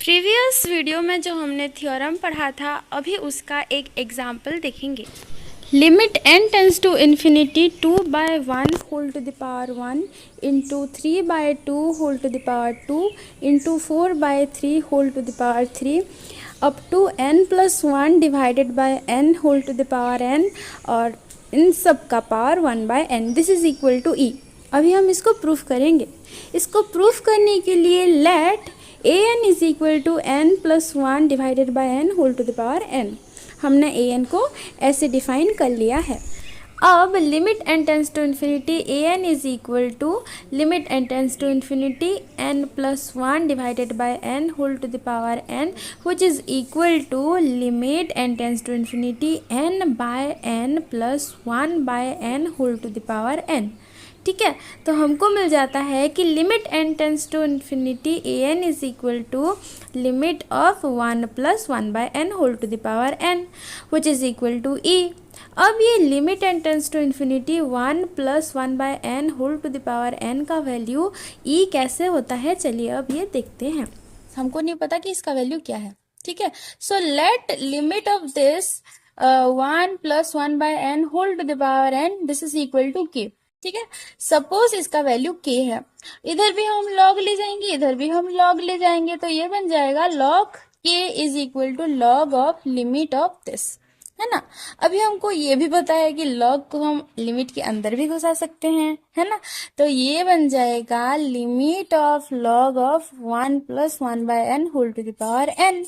Previous video में जो हमने थ्योरम पढ़ा था अभी उसका एक एग्जाम्पल देखेंगे। Limit n tends to infinity 2/1 whole to the power 1 into 3/2 whole to the power 2 into 4/3 whole to the power 3 up to n+1 divided by n whole to the power n और इन सब का power 1/n। This is equal to e। अभी हम इसको proof करेंगे। इसको proof करने के लिए let an is equal to n+1 divided by n whole to the power n। हमने an को ऐसे डिफाइन कर लिया है। अब limit n tends to infinity an is equal to limit n tends to infinity n+1 divided by n whole to the power n which is equal to limit n tends to infinity n/n+1/n whole to the power n। ठीक है, तो हमको मिल जाता है कि limit n tends to infinity an is equal to limit of 1+1/n whole to the power n which is equal to e। अब ये limit n tends to infinity 1+1/n whole to the power n का value e कैसे होता है, चलिए अब ये देखते हैं। हमको नहीं पता कि इसका वैल्यू क्या है। ठीक है, so let limit of this 1+1/n whole to the power n this is equal to k। ठीक है, सपोज इसका वैल्यू k है, इधर भी हम log ले जाएंगे, इधर भी हम log ले जाएंगे, तो ये बन जाएगा log k is equal to log of limit of this, है ना। अभी हमको ये भी पता है कि log को हम लिमिट के अंदर भी घुसा सकते हैं, है ना। तो ये बन जाएगा limit of log of 1+1/n whole to the power n।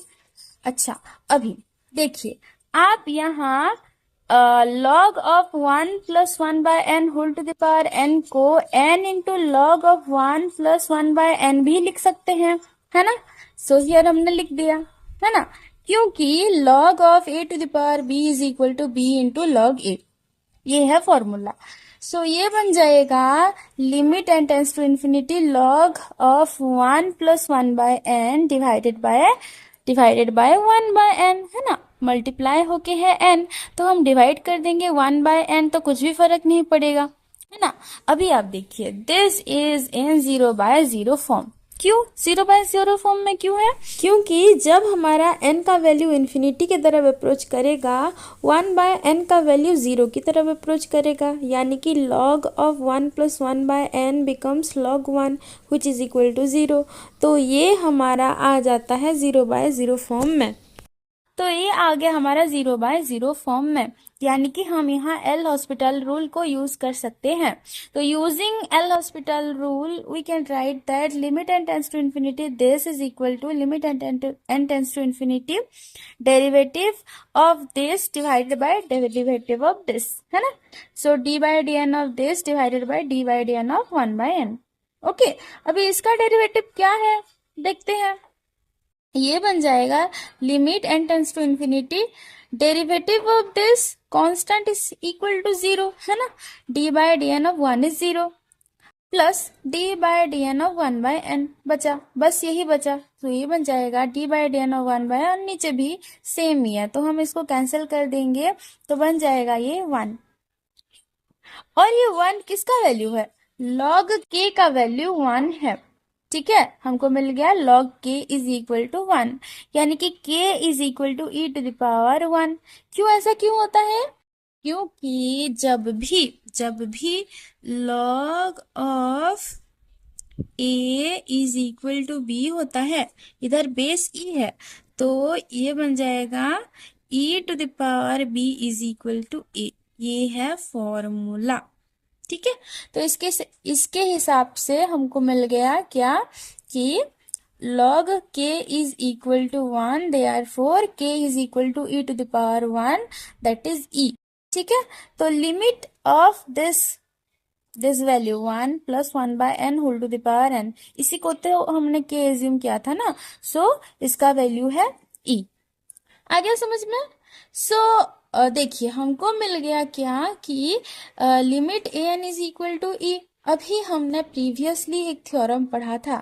अच्छा, अभी देखिए आप यहाँ log of 1+1/n whole to the power n को n into log of 1+1/n भी लिख सकते हैं, है ना। सो हियर हमने लिख दिया, है ना, क्योंकि log of a to the power b is equal to b into log a, ये है फॉर्मूला। सो ये बन जाएगा limit n tends to infinity log of 1+1/n divided by 1/n, है ना, मल्टीप्लाई होके है n, तो हम डिवाइड कर देंगे 1/n, तो कुछ भी फर्क नहीं पड़ेगा, है ना। अभी आप देखिए दिस इज इन 0/0 फॉर्म। क्यों 0/0 फॉर्म में क्यों है? क्योंकि जब हमारा n का वैल्यू इन्फिनिटी की तरफ अप्रोच करेगा 1/n का वैल्यू 0 की तरफ अप्रोच करेगा, यानी कि log of 1+1/n becomes log 1 which is equal to 0। तो ये हमारा आ जाता है 0/0 फॉर्म में। तो ये आ गया हमारा 0/0 फॉर्म में, यानी कि हम यहाँ एल हॉस्पिटल रूल को यूज कर सकते हैं। तो using L'Hospital rule we can write that limit n tends to infinity this is equal to limit n tends to infinity derivative of this divided by derivative of this, है ना। So d/dn of this divided by d/dn of 1/n। Okay, अभी इसका derivative क्या है देखते हैं। ये बन जाएगा limit n tends to infinity derivative of this constant is equal to 0, है ना, d/dn of 1 is 0 plus d/dn of 1/n बचा, बस यही बचा। तो ये बन जाएगा d/dn ऑफ 1/n, नीचे भी सेम ही है तो हम इसको कैंसिल कर देंगे, तो बन जाएगा ये 1। और ये 1 किसका वैल्यू है? log k का वैल्यू 1 है। ठीक है, हमको मिल गया log k is equal to 1, यानी कि k is equal to e to the power 1। क्यों ऐसा क्यों होता है? क्योंकि जब भी log of a is equal to b होता है, इधर बेस e है, तो ये बन जाएगा e to the power b is equal to a। ये है फॉर्मूला। ठीक है, तो इसके हिसाब से हमको मिल गया क्या कि log k is equal to 1, therefore k is equal to e to the power 1 that is e। ठीक है, तो limit of this value 1+1/n whole to the power n, इसी को तो हमने k एज्यूम किया था ना, सो इसका वैल्यू है e। आ गया समझ में? सो देखिए हमको मिल गया क्या कि limit an is equal to e। अभी हमने प्रीवियसली एक थ्योरम पढ़ा था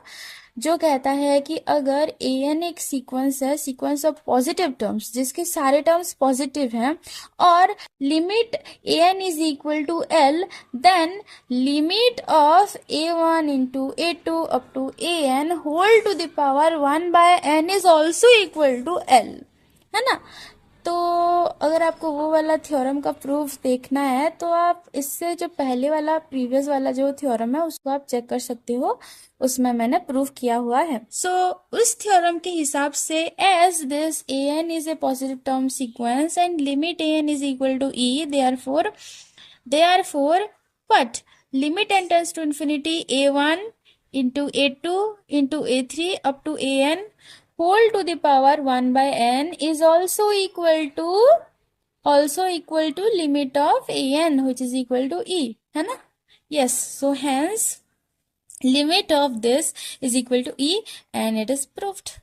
जो कहता है कि अगर ए एन एक सीक्वेंस है, सीक्वेंस ऑफ पॉजिटिव टर्म्स जिसके सारे टर्म्स पॉजिटिव हैं, और limit A N is equal to L, then limit of A one into A two up to A N whole to the power 1/n is also equal to L, है ना। तो अगर आपको वो वाला theorem का प्रूफ देखना है तो आप इससे जो पहले वाला प्रीवियस वाला जो थ्योरम है उसको आप चेक कर सकते हो, उसमें मैंने प्रूफ किया हुआ है। सो उस थ्योरम के हिसाब से as this A N is a positive term sequence and limit A N is equal to E, therefore what limit n tends to infinity a1 into a2 into a3 up to an whole to the power 1/n is also equal to limit of an which is equal to e, है ना। yes, so hence limit of this is equal to e and it is proved.